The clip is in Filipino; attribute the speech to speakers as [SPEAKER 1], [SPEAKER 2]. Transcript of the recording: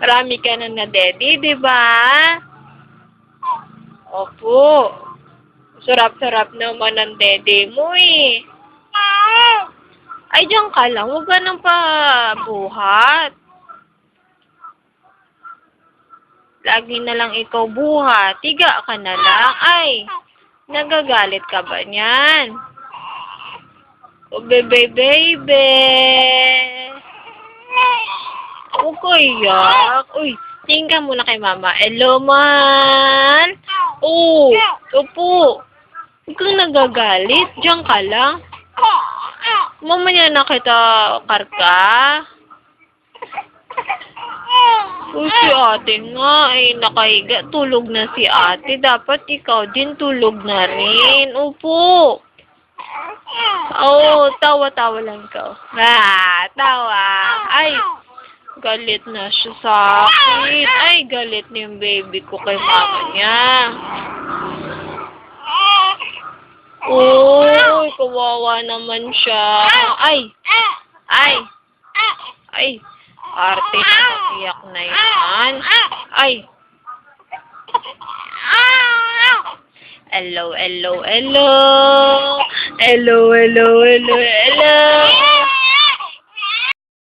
[SPEAKER 1] Marami ka na na-daddy, di ba? Opo. Sarap-sarap naman ang dede mo eh. Ay, diyan ka lang. Huwag ka nang pabuhat. Lagi na lang ikaw buhat. Tiga ka na lang. Ay, nagagalit ka ba niyan? O, bebe, bebe. Huwag ko iyak. Uy, tingin ka muna kay mama. Hello, man. Oo, opo. Huwag kang nagagalit. Diyan ka lang. Mamaya na kita karga. Uy, si ate nga ay nakahiga. Tulog na si ate. Dapat ikaw din tulog na rin. Upo. Oo, tawa-tawa lang ikaw. Tawa. Ay, galit na siya sa akin. Ay, galit na yung baby ko kay mama niya. Uy, kawawa naman siya. Ay! Arte na iyak na yan. Ay! Hello. Hello.